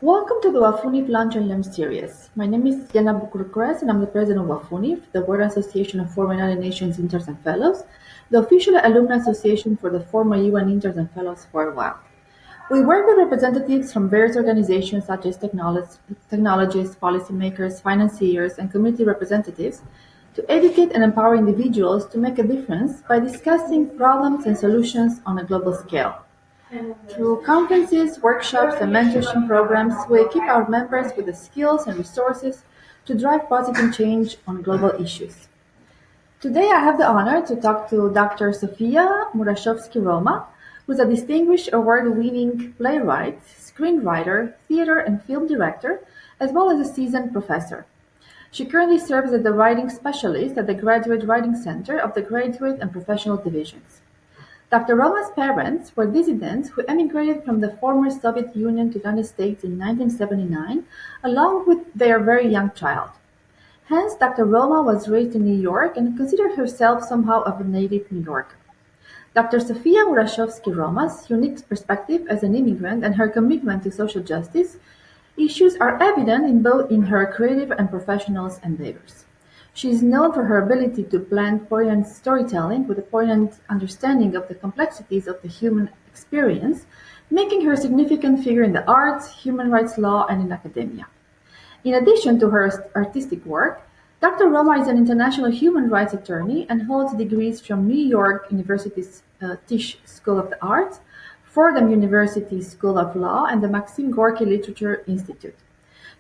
Welcome to the WAFUNIF Lunch and Learn series. My name is Bucur Cress and I'm the president of WAFUNIF, the World Association of Former United Nations Interns and Fellows, the official alumni association for the former UN Interns and Fellows worldwide. We work with representatives from various organizations such as technologists, policymakers, financiers, and community representatives to educate and empower individuals to make a difference by discussing problems and solutions on a global scale. Through conferences, workshops, and mentorship programs, we equip our members with the skills and resources to drive positive change on global issues. Today, I have the honor to talk to Dr. Sophia Murashovsky Romma, who is a distinguished award-winning playwright, screenwriter, theater and film director, as well as a seasoned professor. She currently serves as the writing specialist at the Graduate Writing Center of the Graduate and Professional Divisions. Dr. Romma's parents were dissidents who emigrated from the former Soviet Union to the United States in 1979, along with their very young child. Hence, Dr. Romma was raised in New York and considered herself somehow of a native New Yorker. Dr. Sophia Murashovsky Romma's unique perspective as an immigrant and her commitment to social justice issues are evident in her creative and professional endeavors. She is known for her ability to blend poignant storytelling with a poignant understanding of the complexities of the human experience, making her a significant figure in the arts, human rights law, and in academia. In addition to her artistic work, Dr. Romma is an international human rights attorney and holds degrees from New York University's Tisch School of the Arts, Fordham University School of Law, and the Maxim Gorky Literature Institute.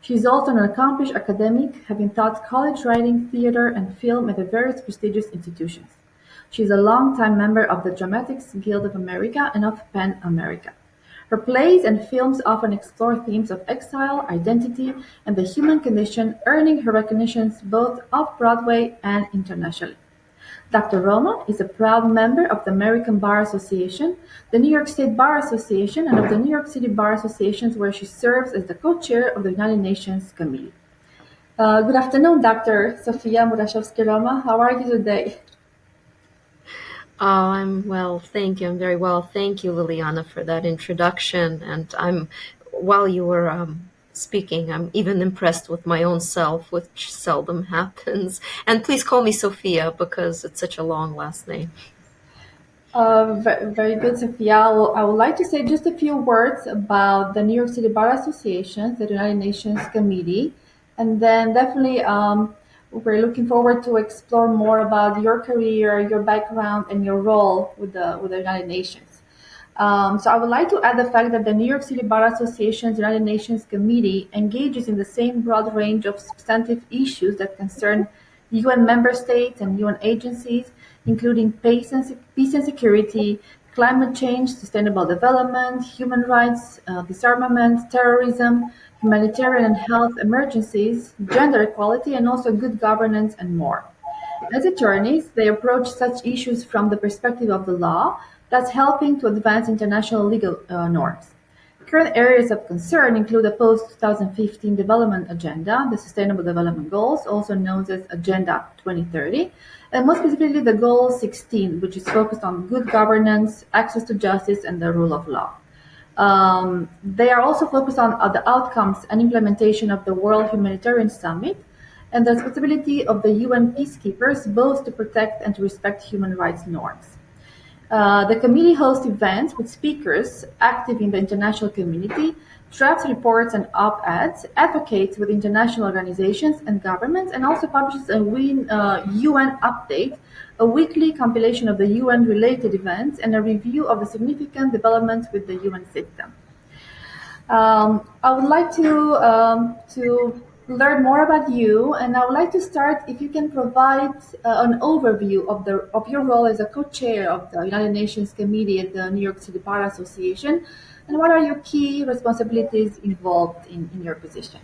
She is also an accomplished academic, having taught college writing, theater, and film at the various prestigious institutions. She is a longtime member of the Dramatics Guild of America and of PEN America. Her plays and films often explore themes of exile, identity, and the human condition, earning her recognitions both off-Broadway and internationally. Dr. Romma is a proud member of the American Bar Association, the New York State Bar Association, and of the New York City Bar Association, where she serves as the co-chair of the United Nations Committee. Good afternoon, Dr. Sophia Murashovsky Romma. How are you today? I'm well, thank you. I'm very well. Thank you, Liliana, for that introduction. And while you were speaking, I'm even impressed with my own self, which seldom happens. And please call me Sophia because it's such a long last name. Very good, Sophia. I would like to say just a few words about the New York City Bar Association, the United Nations Committee, and then definitely we're looking forward to explore more about your career, your background, and your role with the United Nations. So I would like to add the fact that the New York City Bar Association's United Nations Committee engages in the same broad range of substantive issues that concern UN member states and UN agencies, including peace and security, climate change, sustainable development, human rights, disarmament, terrorism, humanitarian and health emergencies, gender equality, and also good governance and more. As attorneys, they approach such issues from the perspective of the law, thus helping to advance international legal norms. Current areas of concern include the post-2015 Development Agenda, the Sustainable Development Goals, also known as Agenda 2030, and more specifically the Goal 16, which is focused on good governance, access to justice, and the rule of law. They are also focused on the outcomes and implementation of the World Humanitarian Summit and the responsibility of the UN peacekeepers both to protect and to respect human rights norms. The committee hosts events with speakers active in the international community, drafts reports and op-eds, advocates with international organizations and governments, and also publishes a UN update, a weekly compilation of the UN-related events, and a review of the significant developments with the UN system. I would like to learn more about you, and I would like to start if you can provide an overview of your role as a co-chair of the United Nations Committee at the New York City Bar Association, and what are your key responsibilities involved in your position?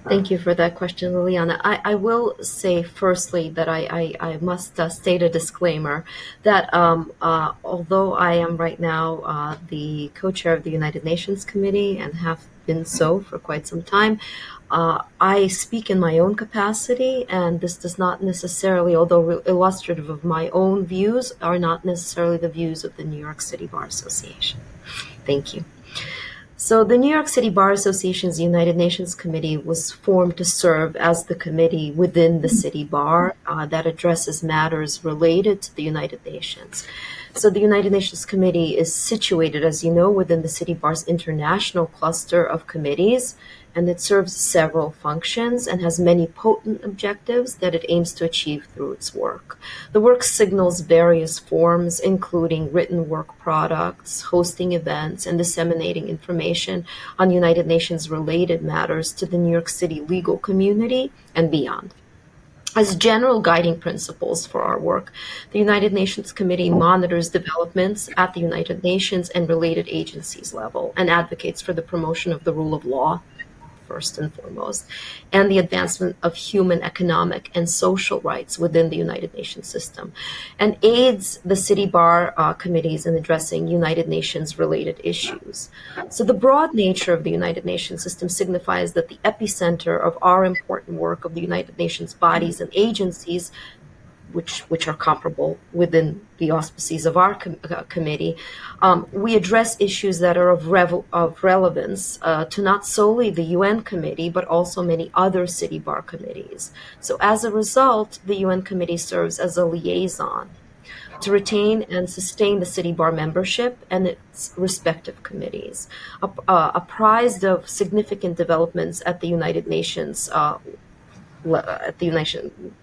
Thank you for that question, Liliana. I will say firstly that I must state a disclaimer that although I am right now the co-chair of the United Nations Committee and have been so for quite some time, I speak in my own capacity, and this does not necessarily, although illustrative of my own views, are not necessarily the views of the New York City Bar Association. Thank you. So the New York City Bar Association's United Nations Committee was formed to serve as the committee within the City Bar that addresses matters related to the United Nations. So the United Nations Committee is situated, as you know, within the City Bar's international cluster of committees, and it serves several functions and has many potent objectives that it aims to achieve through its work. The work signals various forms, including written work products, hosting events, and disseminating information on United Nations-related matters to the New York City legal community and beyond. As general guiding principles for our work, the United Nations Committee monitors developments at the United Nations and related agencies level and advocates for the promotion of the rule of law, first and foremost, and the advancement of human, economic, and social rights within the United Nations system, and aids the City Bar committees in addressing United Nations-related issues. So the broad nature of the United Nations system signifies that the epicenter of our important work of the United Nations bodies and agencies, which are comparable within the auspices of our committee, we address issues that are of relevance to not solely the UN committee, but also many other City Bar committees. So as a result, the UN committee serves as a liaison to retain and sustain the City Bar membership and its respective committees. Apprised of significant developments at the United Nations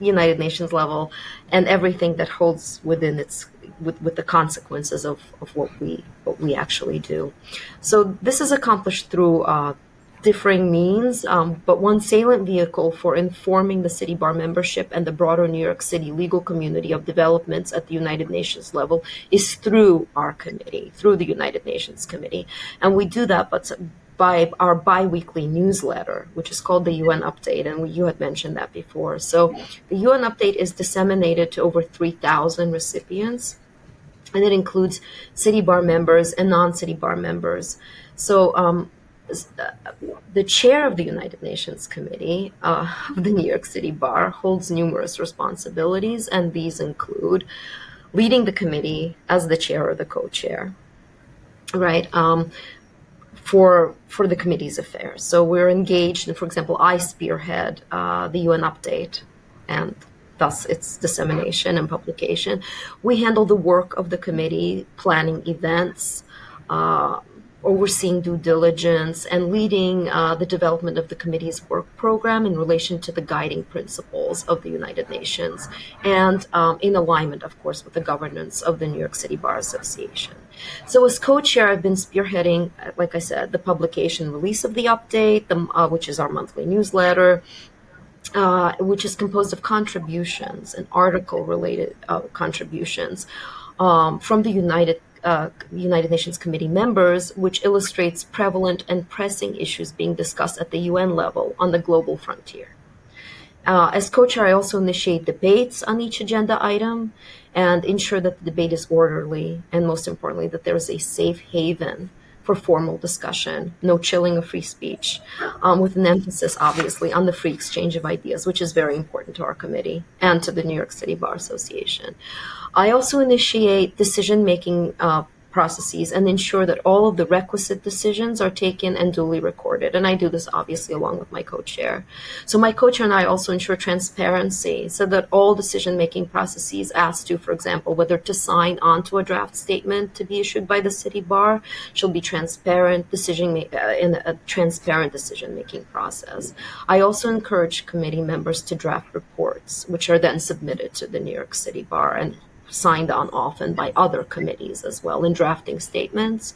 United Nations level, and everything that holds within its with the consequences of what we actually do. So this is accomplished through differing means, but one salient vehicle for informing the City Bar membership and the broader New York City legal community of developments at the United Nations level is through our committee, through the United Nations Committee. And we do that by our bi-weekly newsletter, which is called the UN Update, and you had mentioned that before. So the UN Update is disseminated to over 3,000 recipients, and it includes City Bar members and non-City Bar members. So the chair of the United Nations Committee of the New York City Bar holds numerous responsibilities, and these include leading the committee as the chair or the co-chair, right? For the committee's affairs. So we're engaged, and for example, I spearhead the UN Update and thus its dissemination and publication. We handle the work of the committee, planning events, overseeing due diligence, and leading the development of the committee's work program in relation to the guiding principles of the United Nations, and in alignment, of course, with the governance of the New York City Bar Association. So as co-chair, I've been spearheading, like I said, the publication and release of the update, which is our monthly newsletter, which is composed of contributions and article-related contributions from the United Nations Committee members, which illustrates prevalent and pressing issues being discussed at the UN level on the global frontier. As co-chair, I also initiate debates on each agenda item and ensure that the debate is orderly, and most importantly, that there is a safe haven for formal discussion, no chilling of free speech, with an emphasis, obviously, on the free exchange of ideas, which is very important to our committee and to the New York City Bar Association. I also initiate decision-making processes and ensure that all of the requisite decisions are taken and duly recorded. And I do this obviously along with my co-chair. So my co-chair and I also ensure transparency so that all decision-making processes as to, for example, whether to sign on to a draft statement to be issued by the City Bar shall be transparent in a transparent decision-making process. I also encourage committee members to draft reports, which are then submitted to the New York City Bar and signed on often by other committees as well in drafting statements,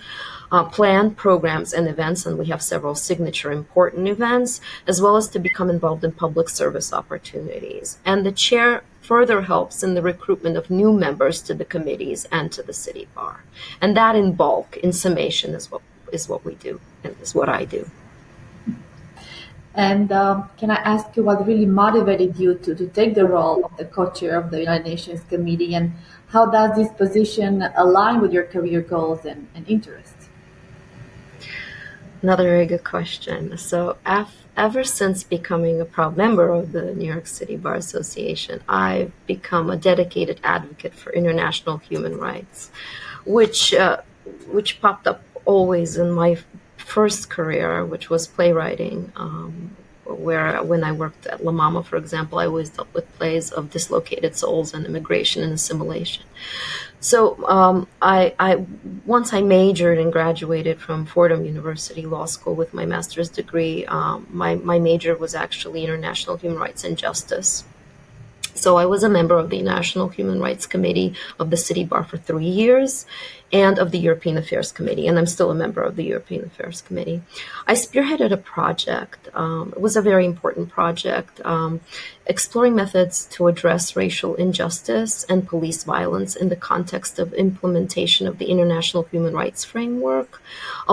plan programs and events, and we have several signature important events, as well as to become involved in public service opportunities. And the chair further helps in the recruitment of new members to the committees and to the City Bar. And that in bulk, in summation, is what we do and is what I do. And can I ask you what really motivated you to take the role of the co-chair of the United Nations Committee, and how does this position align with your career goals and interests? Another very good question. So ever since becoming a proud member of the New York City Bar Association, I've become a dedicated advocate for international human rights, which popped up always in my first career, which was playwriting, where when I worked at La Mama, for example, I always dealt with plays of dislocated souls and immigration and assimilation. So I once I majored and graduated from Fordham University Law School with my master's degree. My major was actually international human rights and justice. So I was a member of the National Human Rights Committee of the City Bar for 3 years and of the European Affairs Committee, and I'm still a member of the European Affairs Committee. I spearheaded a project. It was a very important project, exploring methods to address racial injustice and police violence in the context of implementation of the International Human Rights Framework,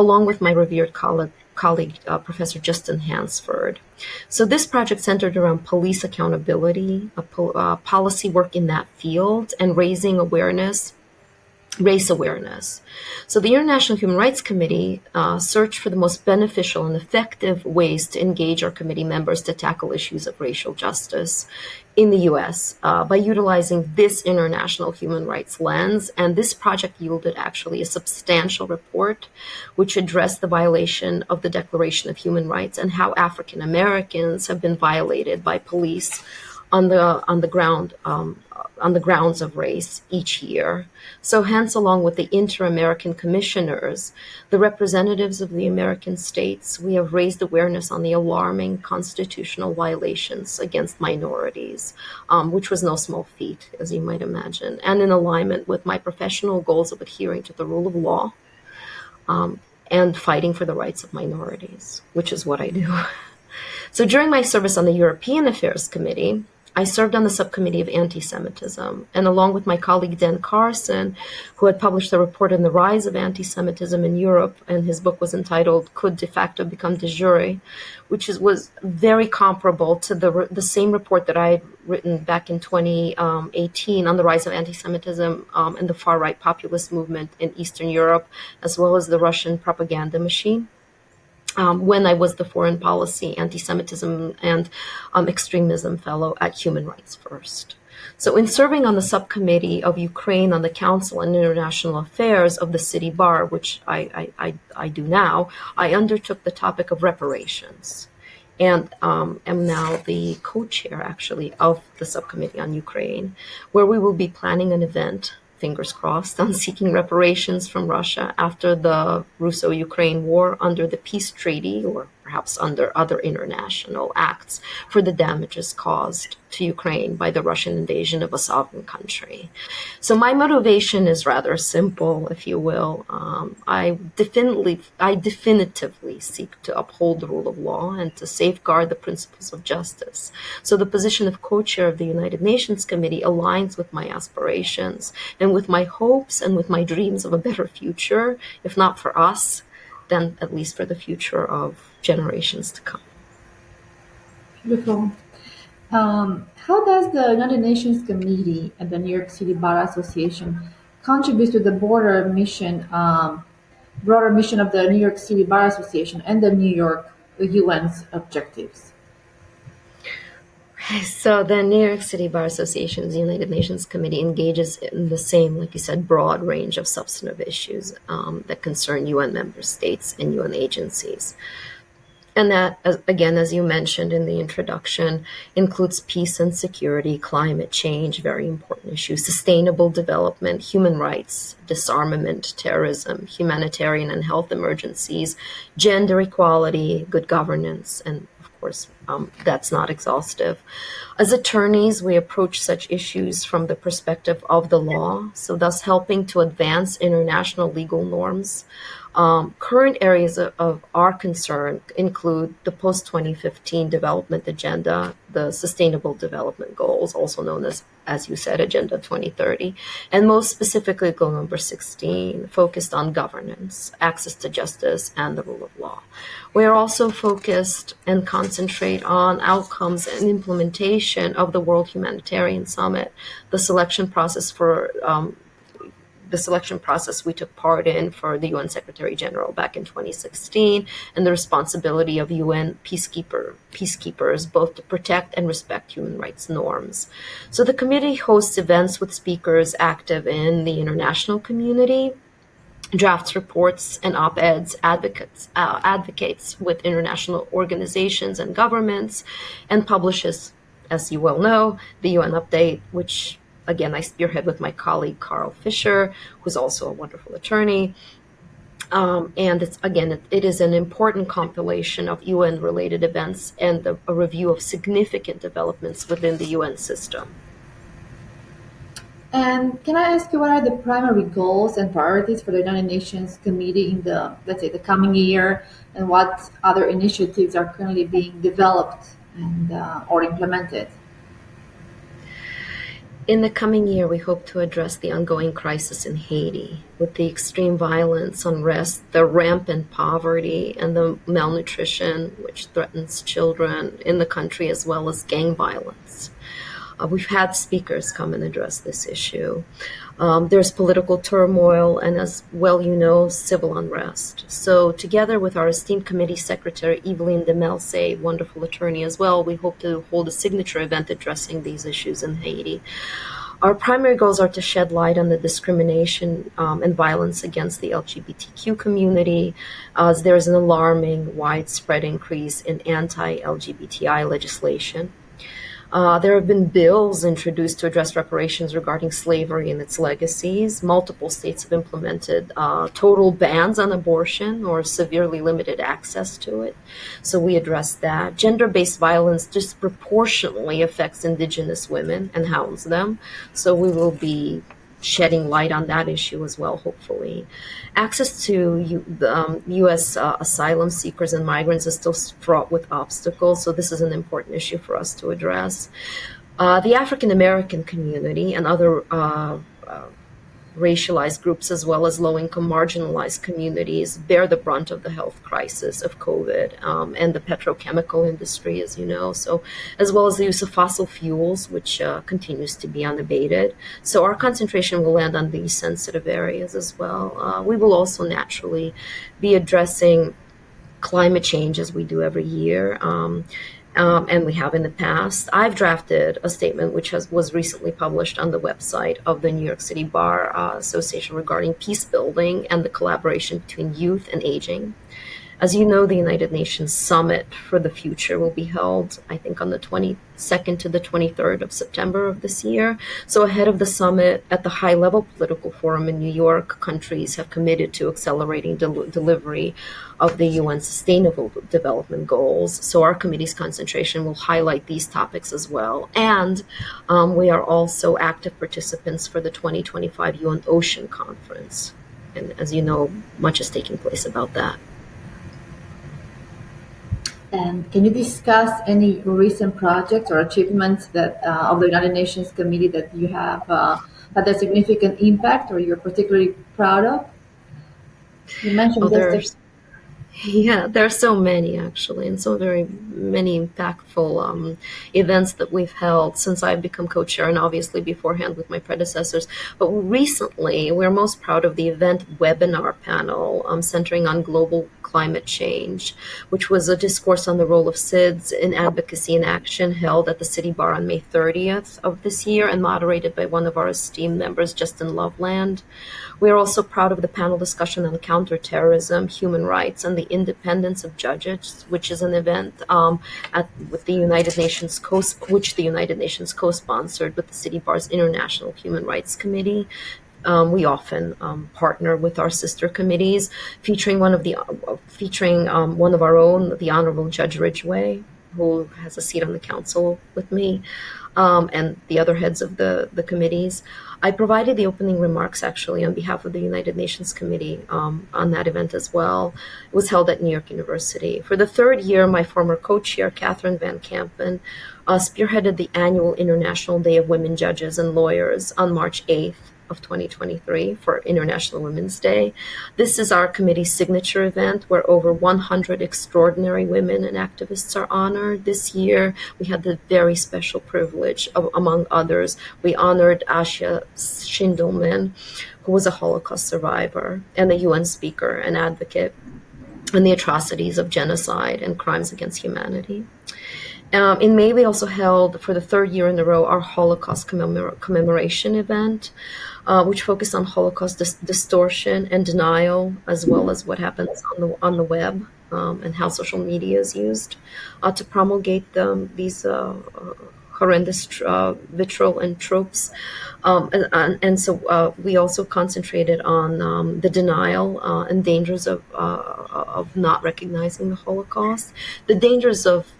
along with my revered colleague, Professor Justin Hansford. So this project centered around police accountability, policy work in that field, and raising awareness, race awareness. So the International Human Rights Committee searched for the most beneficial and effective ways to engage our committee members to tackle issues of racial justice in the U.S. By utilizing this international human rights lens. And this project yielded actually a substantial report which addressed the violation of the Declaration of Human Rights and how African Americans have been violated by police on the grounds of race each year. So hence, along with the Inter-American Commissioners, the representatives of the American states, we have raised awareness on the alarming constitutional violations against minorities, which was no small feat, as you might imagine, and in alignment with my professional goals of adhering to the rule of law and fighting for the rights of minorities, which is what I do. So during my service on the European Affairs Committee, I served on the subcommittee of anti-Semitism, and along with my colleague Dan Carson, who had published a report on the rise of anti-Semitism in Europe, and his book was entitled "Could de facto become de jure," which was very comparable to the same report that I had written back in 2018 on the rise of anti-Semitism and the far-right populist movement in Eastern Europe, as well as the Russian propaganda machine. When I was the Foreign Policy, Anti-Semitism, and Extremism Fellow at Human Rights First. So in serving on the subcommittee of Ukraine on the Council on International Affairs of the City Bar, which I do now, I undertook the topic of reparations and am now the co-chair, actually, of the subcommittee on Ukraine, where we will be planning an event, fingers crossed, on seeking reparations from Russia after the Russo-Ukraine war under the peace treaty, or perhaps under other international acts, for the damages caused to Ukraine by the Russian invasion of a sovereign country. So my motivation is rather simple, if you will. I definitively seek to uphold the rule of law and to safeguard the principles of justice. So the position of co-chair of the United Nations Committee aligns with my aspirations and with my hopes and with my dreams of a better future, if not for us, then at least for the future of generations to come. Beautiful. How does the United Nations Committee and the New York City Bar Association contribute to the broader mission of the New York City Bar Association and the New York UN's objectives? So the New York City Bar Association's United Nations Committee engages in the same, like you said, broad range of substantive issues that concern UN member states and UN agencies. And that, again, as you mentioned in the introduction, includes peace and security, climate change, very important issues, sustainable development, human rights, disarmament, terrorism, humanitarian and health emergencies, gender equality, good governance, and of course, that's not exhaustive. As attorneys, we approach such issues from the perspective of the law, so thus helping to advance international legal norms. Current areas of our concern include the post-2015 development agenda, the Sustainable Development Goals, also known as you said, Agenda 2030, and most specifically Goal number 16, focused on governance, access to justice, and the rule of law. We are also focused and concentrate on outcomes and implementation of the World Humanitarian Summit, the selection process we took part in for the UN Secretary General back in 2016, and the responsibility of UN peacekeepers both to protect and respect human rights norms. So the committee hosts events with speakers active in the international community, drafts reports and op-eds, advocates with international organizations and governments, and publishes, as you well know, the UN Update, which again I spearhead with my colleague Carl Fisher, who's also a wonderful attorney. And it is an important compilation of UN-related events and a review of significant developments within the UN system. And can I ask you what are the primary goals and priorities for the United Nations Committee in the, let's say, the coming year, and what other initiatives are currently being developed and or implemented? In the coming year, we hope to address the ongoing crisis in Haiti with the extreme violence, unrest, the rampant poverty, and the malnutrition which threatens children in the country, as well as gang violence. We've had speakers come and address this issue. There's political turmoil and, as well you know, civil unrest. So together with our esteemed committee secretary, Evelyn de Melse, wonderful attorney as well, we hope to hold a signature event addressing these issues in Haiti. Our primary goals are to shed light on the discrimination and violence against the LGBTQ community, as there is an alarming, widespread increase in anti-LGBTI legislation. There have been bills introduced to address reparations regarding slavery and its legacies. Multiple states have implemented total bans on abortion or severely limited access to it. So we address that. Gender-based violence disproportionately affects Indigenous women and hounds them. So we will be shedding light on that issue as well, hopefully. Access to U.S. Asylum seekers and migrants is still fraught with obstacles, so this is an important issue for us to address. The African American community and other racialized groups, as well as low-income marginalized communities, bear the brunt of the health crisis of COVID and the petrochemical industry, as you know, so as well as the use of fossil fuels, which continues to be unabated. So our concentration will land on these sensitive areas as well. We will also naturally be addressing climate change as we do every year. And we have in the past. I've drafted a statement which was recently published on the website of the New York City Bar Association regarding peace building and the collaboration between youth and aging. As you know, the United Nations Summit for the Future will be held, I think, on the 22nd to the 23rd of September of this year. So ahead of the summit, at the high-level political forum in New York, countries have committed to accelerating delivery of the UN Sustainable Development Goals. So our committee's concentration will highlight these topics as well. And we are also active participants for the 2025 UN Ocean Conference. And as you know, much is taking place about that. And can you discuss any recent projects or achievements that of the United Nations Committee that you have had a significant impact or you're particularly proud of? You mentioned there are so many actually, and so very many impactful events that we've held since I've become co-chair, and obviously beforehand with my predecessors. But recently, we're most proud of the event webinar panel centering on global climate change, which was a discourse on the role of SIDS in advocacy and action held at the City Bar on May 30th of this year and moderated by one of our esteemed members, Justin Loveland. We are also proud of the panel discussion on counterterrorism, human rights, and the independence of judges, which is an event with the United Nations which the United Nations co-sponsored with the City Bar's International Human Rights Committee. We often partner with our sister committees, featuring one of our own, the Honorable Judge Ridgway, who has a seat on the council with me, and the other heads of the committees. I provided the opening remarks actually on behalf of the United Nations Committee on that event as well. It was held at New York University. For the third year, my former co-chair, Catherine Van Kampen, spearheaded the annual International Day of Women Judges and Lawyers on March 8th of 2023 for International Women's Day. This is our committee's signature event where over 100 extraordinary women and activists are honored. This year, we had the very special privilege of, among others, we honored Asya Schindelman, who was a Holocaust survivor and a UN speaker and advocate on the atrocities of genocide and crimes against humanity. In May, we also held, for the third year in a row, our Holocaust commemoration event. which focused on Holocaust distortion and denial, as well as what happens on the web, and how social media is used to promulgate these horrendous vitriol and tropes. So we also concentrated on the denial and dangers of not recognizing the Holocaust, the dangers of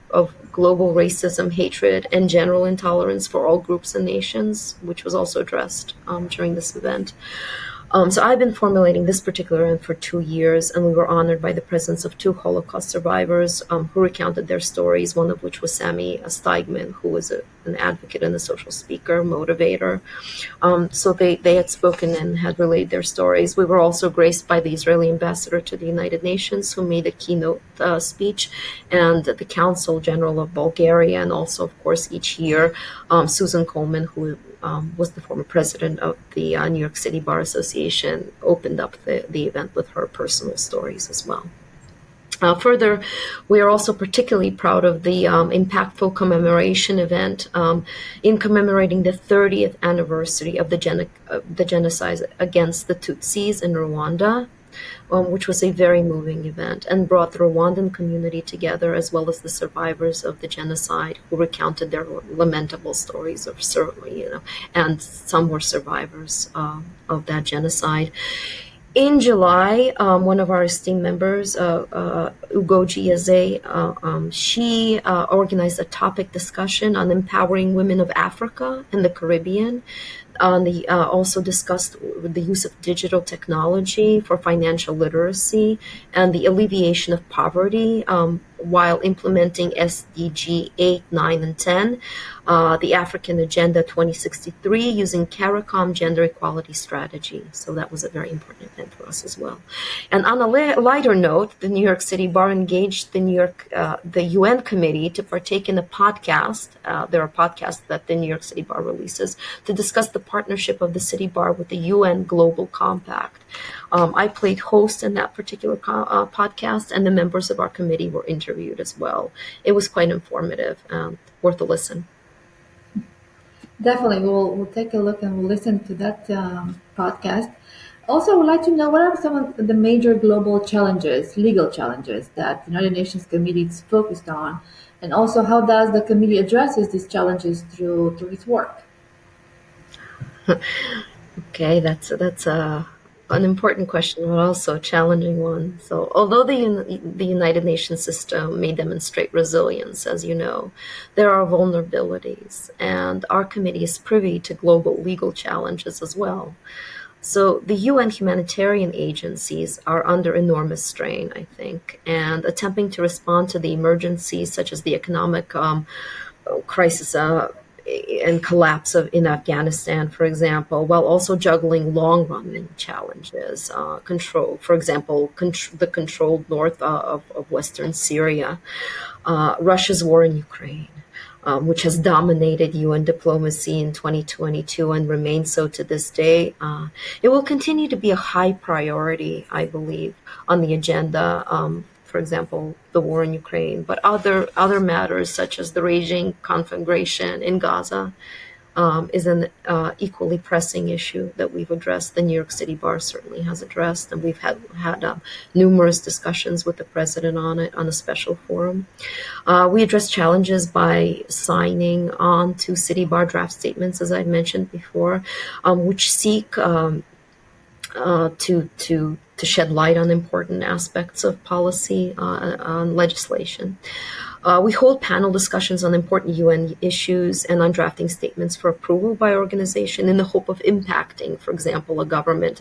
global racism, hatred, and general intolerance for all groups and nations, which was also addressed during this event. So I've been formulating this particular event for 2 years, and we were honored by the presence of 2 Holocaust survivors who recounted their stories, one of which was Sammy Steigman, who was an advocate and a social speaker, motivator. So they had spoken and had relayed their stories. We were also graced by the Israeli ambassador to the United Nations, who made a keynote speech, and the Council General of Bulgaria, and also, of course, each year, Susan Coleman, who was the former president of the New York City Bar Association, opened up the event with her personal stories as well. Further, we are also particularly proud of the impactful commemoration event in commemorating the 30th anniversary of the genocide against the Tutsis in Rwanda, which was a very moving event and brought the Rwandan community together, as well as the survivors of the genocide, who recounted their lamentable stories of, and some were survivors of that genocide. In July, one of our esteemed members, Ugoji Eze, she organized a topic discussion on empowering women of Africa and the Caribbean. Also discussed the use of digital technology for financial literacy and the alleviation of poverty while implementing SDG 8, 9, and 10, the African Agenda 2063, using CARICOM gender equality strategy. So that was a very important event for us as well. And on a lighter note, the New York City Bar engaged the UN committee to partake in a podcast. There are podcasts that the New York City Bar releases to discuss the partnership of the City Bar with the UN Global Compact. I played host in that particular podcast, and the members of our committee were interviewed as well. It was quite informative, worth a listen. Definitely, we'll take a look and we'll listen to that podcast. Also, I would like to know, what are some of the major global challenges, legal challenges, that the United Nations Committee is focused on, and also how does the committee addresses these challenges through its work? Okay, that's an important question, but also a challenging one. So although the United Nations system may demonstrate resilience, as you know, there are vulnerabilities, and our committee is privy to global legal challenges as well. So the UN humanitarian agencies are under enormous strain, I think, and attempting to respond to the emergencies such as the economic crisis and collapse in Afghanistan, for example, while also juggling long-running challenges, for example, the controlled north of Western Syria, Russia's war in Ukraine, which has dominated UN diplomacy in 2022 and remains so to this day. It will continue to be a high priority, I believe, on the agenda. For example, the war in Ukraine, but other matters such as the raging conflagration in Gaza is an equally pressing issue that we've addressed. The New York City Bar certainly has addressed, and we've had numerous discussions with the president on it on a special forum. We address challenges by signing on to City Bar draft statements, as I mentioned before, which seek to shed light on important aspects of policy, on legislation. We hold panel discussions on important UN issues and on drafting statements for approval by organization in the hope of impacting, for example, a government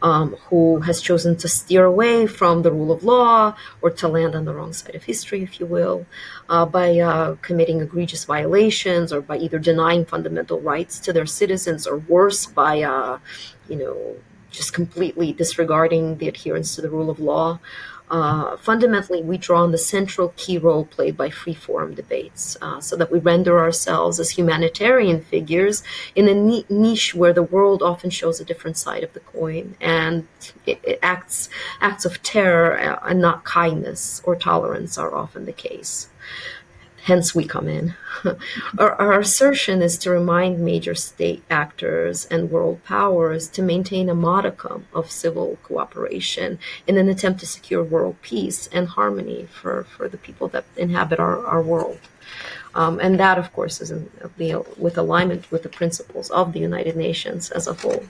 who has chosen to steer away from the rule of law or to land on the wrong side of history, if you will, by committing egregious violations or by either denying fundamental rights to their citizens, or worse, by just completely disregarding the adherence to the rule of law. Fundamentally, we draw on the central key role played by free-forum debates, so that we render ourselves as humanitarian figures in a niche where the world often shows a different side of the coin, and acts of terror and not kindness or tolerance are often the case. hence we come in. Our assertion is to remind major state actors and world powers to maintain a modicum of civil cooperation in an attempt to secure world peace and harmony for the people that inhabit our world. And that, of course, is with alignment with the principles of the United Nations as a whole.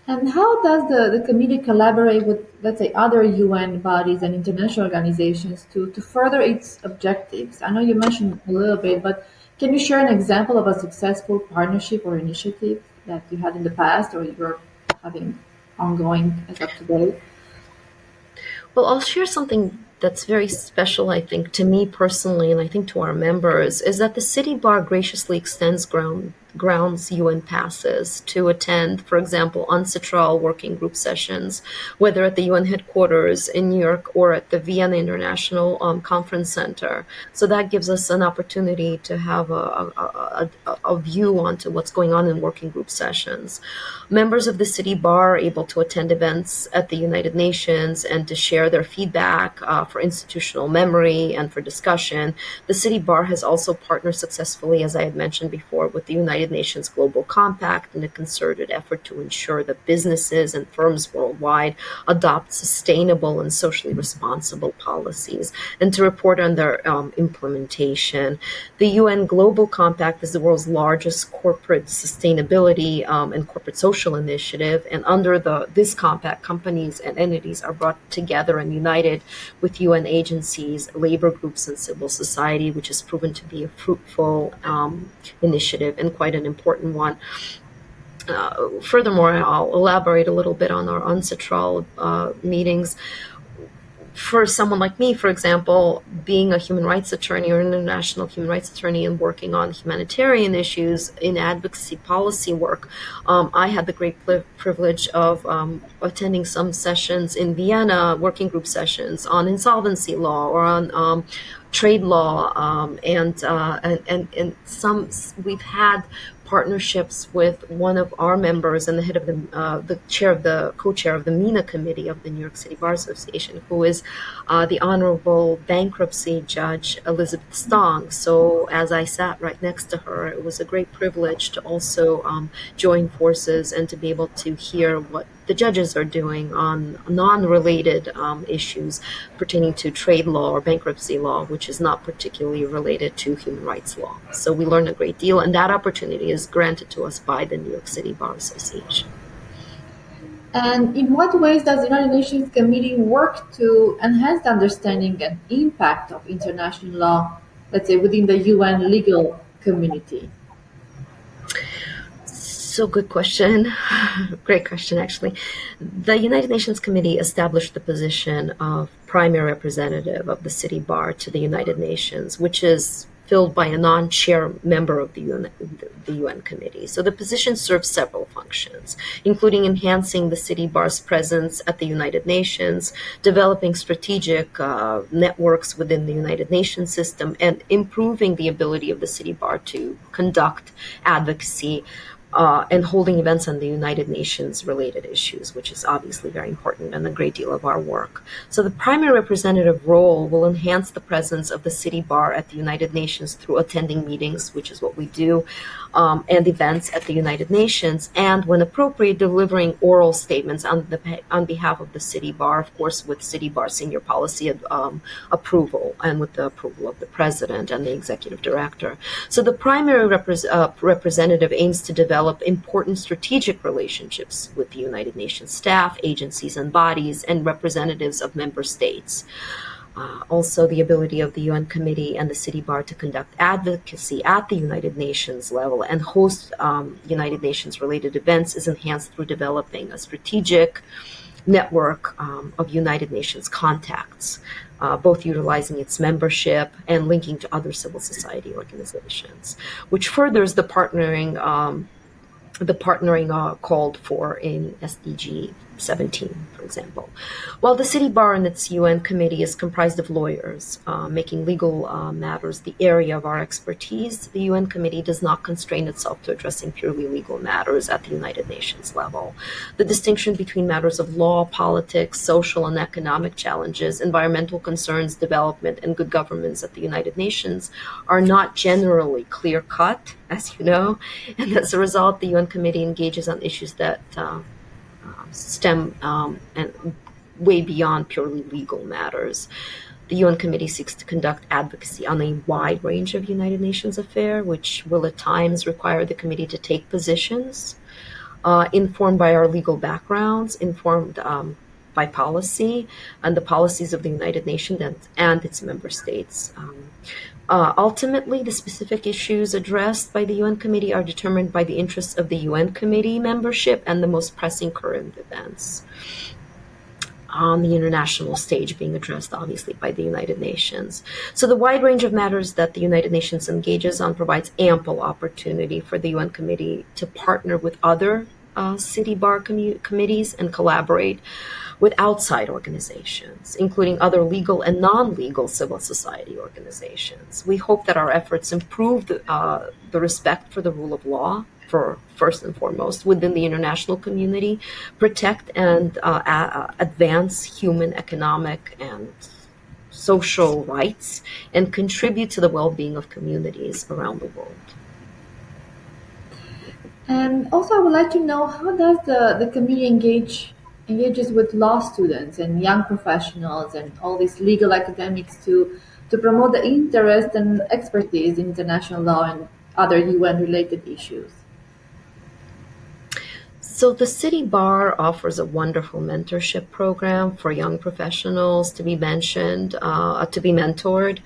And how does the committee collaborate with, let's say, other UN bodies and international organizations to further its objectives? I know you mentioned a little bit, but can you share an example of a successful partnership or initiative that you had in the past or you're having ongoing as of today? Well, I'll share something that's very special, I think, to me personally, and I think to our members, is that the City Bar graciously extends grounds UN passes to attend, for example, UNCITRAL working group sessions, whether at the UN headquarters in New York or at the Vienna International Conference Center. So that gives us an opportunity to have a view onto what's going on in working group sessions. Members of the City Bar are able to attend events at the United Nations and to share their feedback for institutional memory and for discussion. The City Bar has also partnered successfully, as I had mentioned before, with the United Nations Global Compact in a concerted effort to ensure that businesses and firms worldwide adopt sustainable and socially responsible policies and to report on their implementation. The UN Global Compact is the world's largest corporate sustainability and corporate social initiative, and under this compact, companies and entities are brought together and united with UN agencies, labor groups, and civil society, which has proven to be a fruitful initiative and quite an important one. Furthermore, I'll elaborate a little bit on our UNCITRAL meetings. For someone like me, for example, being a human rights attorney or international human rights attorney and working on humanitarian issues in advocacy policy work, I had the great privilege of attending some sessions in Vienna, working group sessions on insolvency law or on trade law, and some we've had partnerships with one of our members and the head of the co-chair of the MENA committee of the New York City Bar Association, who is the Honorable Bankruptcy Judge Elizabeth Stong. So as I sat right next to her, it was a great privilege to also join forces and to be able to hear what the judges are doing on non-related issues pertaining to trade law or bankruptcy law, which is not particularly related to human rights law. So we learned a great deal, and that opportunity is granted to us by the New York City Bar Association. And in what ways does the United Nations Committee work to enhance the understanding and impact of international law, let's say, within the UN legal community? So good question. Great question, actually. The United Nations Committee established the position of primary representative of the City Bar to the United Nations, which is filled by a non-chair member of the UN Committee. So the position serves several functions, including enhancing the City Bar's presence at the United Nations, developing strategic networks within the United Nations system, and improving the ability of the City Bar to conduct advocacy and holding events on the United Nations related issues, which is obviously very important and a great deal of our work. So the primary representative role will enhance the presence of the City Bar at the United Nations through attending meetings, which is what we do, and events at the United Nations, and when appropriate, delivering oral statements on behalf of the City Bar, of course, with City Bar senior policy approval and with the approval of the President and the Executive Director. So the primary representative aims to develop important strategic relationships with the United Nations staff, agencies and bodies, and representatives of member states. Also, the ability of the UN Committee and the City Bar to conduct advocacy at the United Nations level and host United Nations-related events is enhanced through developing a strategic network of United Nations contacts, both utilizing its membership and linking to other civil society organizations, which furthers the partnering called for in SDG 17, for example. While the City Bar and its UN committee is comprised of lawyers, making legal matters the area of our expertise, the UN committee does not constrain itself to addressing purely legal matters at the United Nations level. The distinction between matters of law, politics, social and economic challenges, environmental concerns, development, and good governance at the United Nations are not generally clear-cut, as you know, and as a result, the UN committee engages on issues that stem and way beyond purely legal matters. The UN committee seeks to conduct advocacy on a wide range of United Nations affairs, which will at times require the committee to take positions informed by our legal backgrounds, informed by policy and the policies of the United Nations and its member states. Ultimately, the specific issues addressed by the UN committee are determined by the interests of the UN committee membership and the most pressing current events on the international stage being addressed, obviously, by the United Nations. So the wide range of matters that the United Nations engages on provides ample opportunity for the UN committee to partner with other city bar committees and collaborate with outside organizations, including other legal and non-legal civil society organizations. We hope that our efforts improve the respect for the rule of law, for first and foremost, within the international community, protect and advance human, economic, and social rights, and contribute to the well-being of communities around the world. And also, I would like to know, how does the community engages with law students and young professionals and all these legal academics to promote the interest and expertise in international law and other UN related issues? So the City Bar offers a wonderful mentorship program for young professionals to be mentored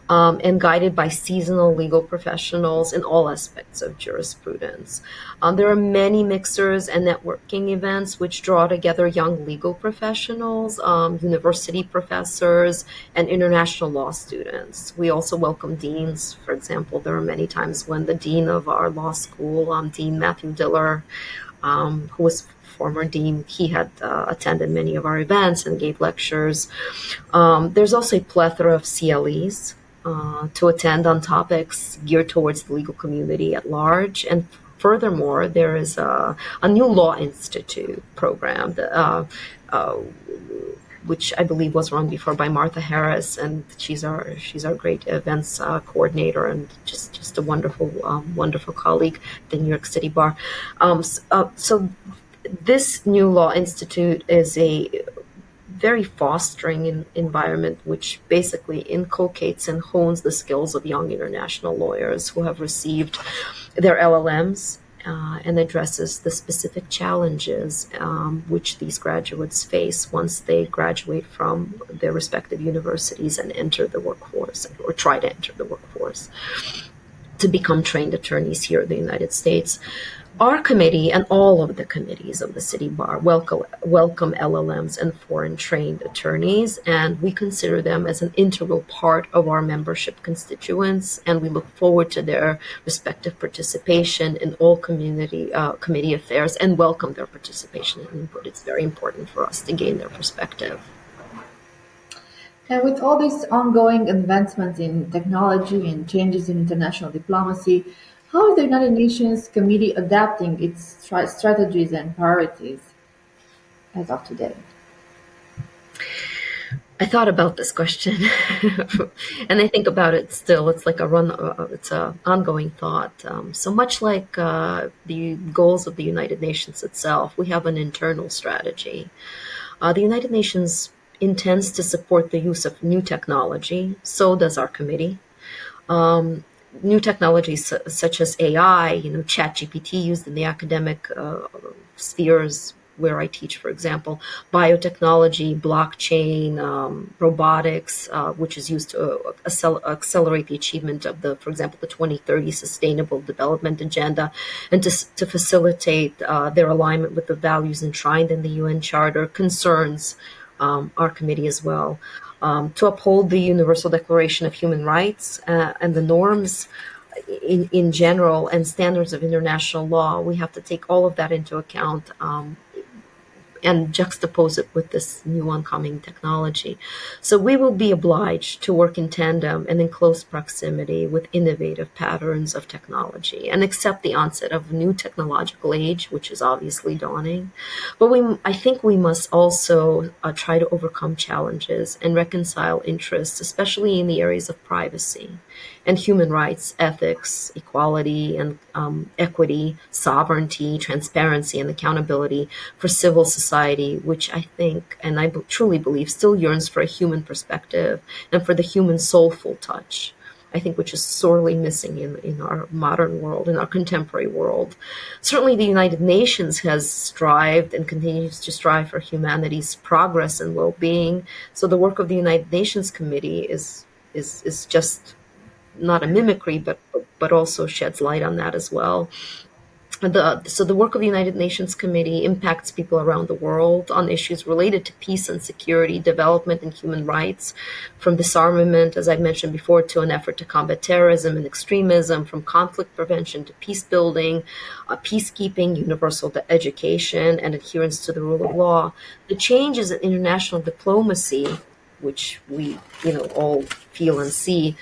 and guided by seasonal legal professionals in all aspects of jurisprudence. There are many mixers and networking events which draw together young legal professionals, university professors, and international law students. We also welcome deans. For example, there are many times when the dean of our law school, Dean Matthew Diller, who was former dean, he had attended many of our events and gave lectures. There's also a plethora of CLEs to attend on topics geared towards the legal community at large. And furthermore, there is a new Law Institute program that, which I believe was run before by Martha Harris, and she's our great events coordinator and just a wonderful colleague at the New York City Bar. So this new Law Institute is a very fostering environment which basically inculcates and hones the skills of young international lawyers who have received their LLMs and addresses the specific challenges which these graduates face once they graduate from their respective universities and enter the workforce, or try to enter the workforce to become trained attorneys here in the United States. Our committee and all of the committees of the City Bar welcome LLMs and foreign-trained attorneys, and we consider them as an integral part of our membership constituents, and we look forward to their respective participation in all committee affairs and welcome their participation and input. It's very important for us to gain their perspective. And with all these ongoing advancements in technology and changes in international diplomacy, how is the United Nations Committee adapting its strategies and priorities as of today? I thought about this question, and I think about it still. It's like it's an ongoing thought. So much like the goals of the United Nations itself, we have an internal strategy. The United Nations intends to support the use of new technology. So does our committee. New technologies such as AI, ChatGPT used in the academic spheres where I teach, for example, biotechnology, blockchain, robotics, which is used to accelerate the achievement of for example, the 2030 Sustainable Development Agenda, and to facilitate their alignment with the values enshrined in the UN Charter, concerns our committee as well. To uphold the Universal Declaration of Human Rights and the norms in general and standards of international law, we have to take all of that into account and juxtapose it with this new oncoming technology. So we will be obliged to work in tandem and in close proximity with innovative patterns of technology and accept the onset of a new technological age, which is obviously dawning. But I think we must also try to overcome challenges and reconcile interests, especially in the areas of privacy and human rights, ethics, equality, and equity, sovereignty, transparency, and accountability for civil society, which I think, and I truly believe, still yearns for a human perspective and for the human soulful touch. I think which is sorely missing in our modern world, in our contemporary world. Certainly the United Nations has strived and continues to strive for humanity's progress and well-being. So the work of the United Nations Committee is just not a mimicry, but also sheds light on that as well. So the work of the United Nations Committee impacts people around the world on issues related to peace and security, development and human rights, from disarmament, as I mentioned before, to an effort to combat terrorism and extremism, from conflict prevention to peace building, peacekeeping, universal education, and adherence to the rule of law. The changes in international diplomacy, which we all feel and see,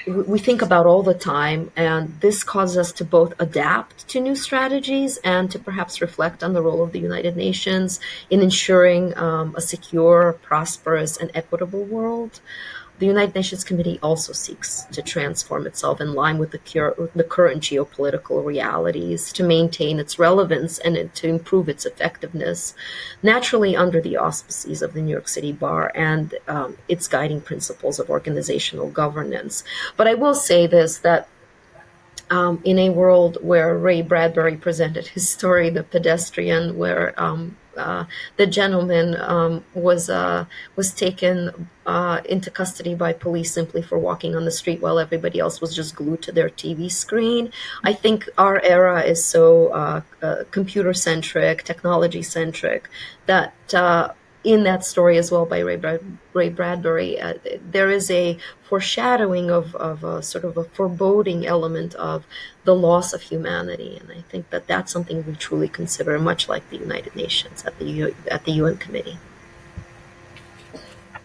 we think about all the time, and this causes us to both adapt to new strategies and to perhaps reflect on the role of the United Nations in ensuring a secure, prosperous, and equitable world. The United Nations Committee also seeks to transform itself in line with the current geopolitical realities, to maintain its relevance and to improve its effectiveness, naturally under the auspices of the New York City Bar and its guiding principles of organizational governance. But I will say this, that in a world where Ray Bradbury presented his story, The Pedestrian, where the gentleman was taken into custody by police simply for walking on the street while everybody else was just glued to their TV screen. I think our era is so computer-centric, technology-centric, that in that story as well by Ray Bradbury, there is a foreshadowing of a sort of a foreboding element of the loss of humanity. And I think that that's something we truly consider, much like the United Nations at the UN Committee.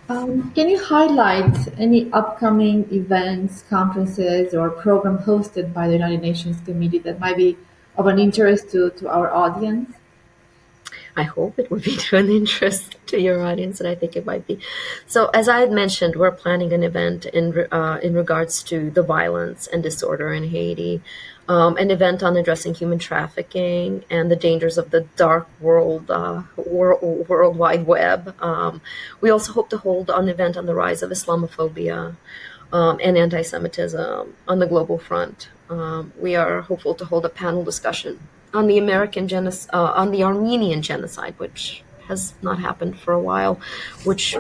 Can you highlight any upcoming events, conferences, or program hosted by the United Nations Committee that might be of an interest to our audience? I hope it would be to an interest to your audience, and I think it might be. So, as I had mentioned, we're planning an event in regards to the violence and disorder in Haiti, an event on addressing human trafficking and the dangers of the dark world Wide Web. We also hope to hold an event on the rise of Islamophobia and anti-Semitism on the global front. We are hopeful to hold a panel discussion on the on the Armenian genocide, which has not happened for a while, which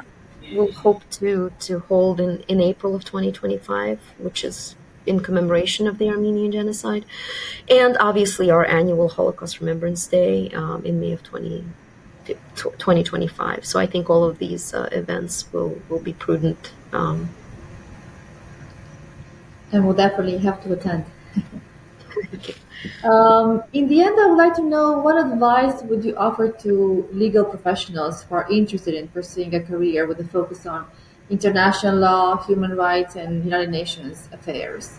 we'll hope to hold in April of 2025, which is in commemoration of the Armenian genocide, and obviously our annual Holocaust Remembrance Day in May of 2025. So I think all of these events will be prudent. And we'll definitely have to attend. In the end, I would like to know, what advice would you offer to legal professionals who are interested in pursuing a career with a focus on international law, human rights, and United Nations affairs?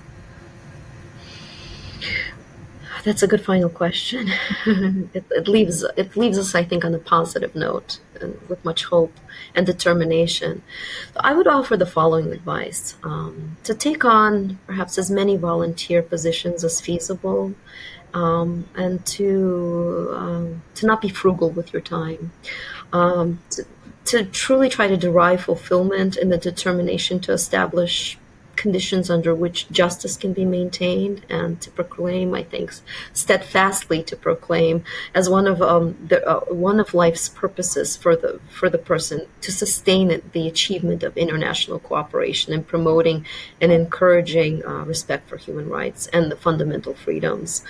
That's a good final question. It leaves us, I think, on a positive note and with much hope and determination. So I would offer the following advice: to take on perhaps as many volunteer positions as feasible, and to not be frugal with your time. To truly try to derive fulfillment in the determination to establish conditions under which justice can be maintained, and to proclaim, I think, steadfastly to proclaim as one of life's purposes for the person, to sustain the achievement of international cooperation and promoting and encouraging respect for human rights and the fundamental freedoms.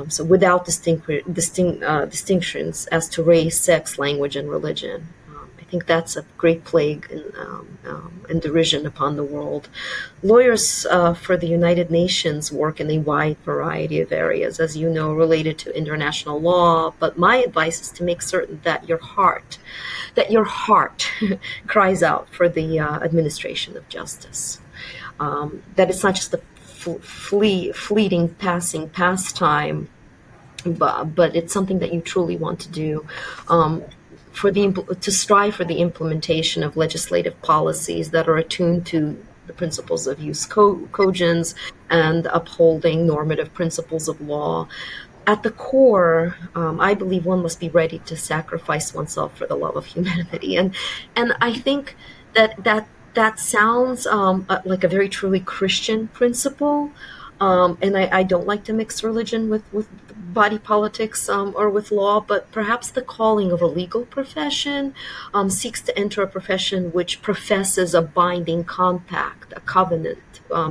So without distinctions as to race, sex, language, and religion. I think that's a great plague and derision upon the world. Lawyers for the United Nations work in a wide variety of areas, as you know, related to international law. But my advice is to make certain that your heart cries out for the administration of justice. That it's not just a fleeting passing pastime, but it's something that you truly want to do. To strive for the implementation of legislative policies that are attuned to the principles of jus cogens and upholding normative principles of law. At the core, I believe one must be ready to sacrifice oneself for the love of humanity, and I think that sounds like a very truly Christian principle. And I don't like to mix religion with body politics or with law, but perhaps the calling of a legal profession seeks to enter a profession which professes a binding compact, a covenant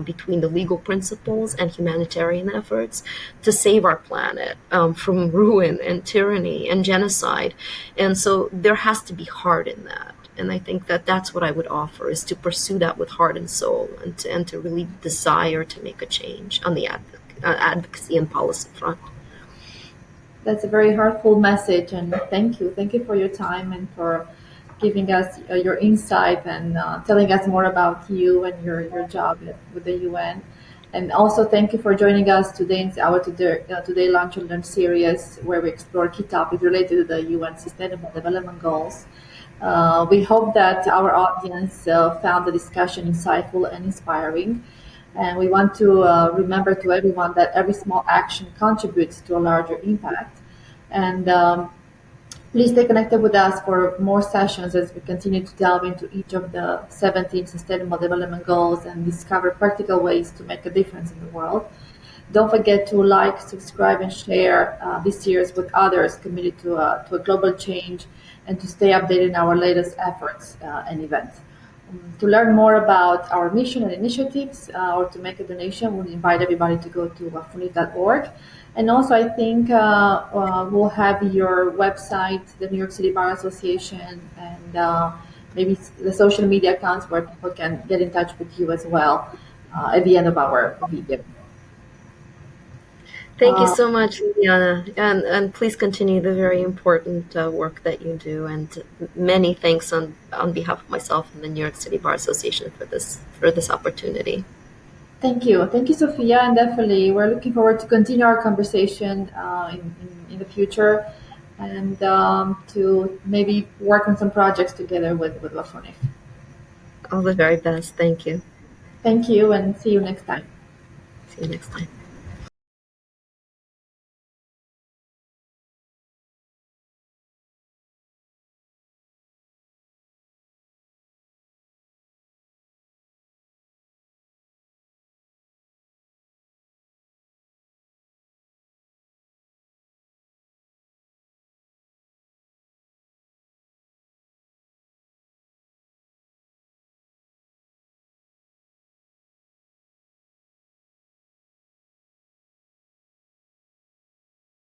between the legal principles and humanitarian efforts to save our planet from ruin and tyranny and genocide. And so there has to be heart in that. And I think that that's what I would offer, is to pursue that with heart and soul, and to really desire to make a change on the advocacy and policy front. That's a very heartful message, and thank you. Thank you for your time and for giving us your insight and telling us more about you and your job with the UN. And also thank you for joining us today in our Today Lunch and Learn series, where we explore key topics related to the UN Sustainable Development Goals. We hope that our audience found the discussion insightful and inspiring. And we want to remember to everyone that every small action contributes to a larger impact. And please stay connected with us for more sessions as we continue to delve into each of the 17 Sustainable Development Goals and discover practical ways to make a difference in the world. Don't forget to like, subscribe, and share this series with others committed to a global change, and to stay updated in our latest efforts and events. To learn more about our mission and initiatives, or to make a donation, we'll invite everybody to go to wafunif.org. And also, I think we'll have your website, the New York City Bar Association, and maybe the social media accounts where people can get in touch with you as well at the end of our video. Thank you so much, Liliana, and please continue the very important work that you do. And many thanks on behalf of myself and the New York City Bar Association for this opportunity. Thank you, Sophia, and definitely we're looking forward to continue our conversation in the future, and to maybe work on some projects together with WAFUNIF. All the very best. Thank you. Thank you, and see you next time. See you next time.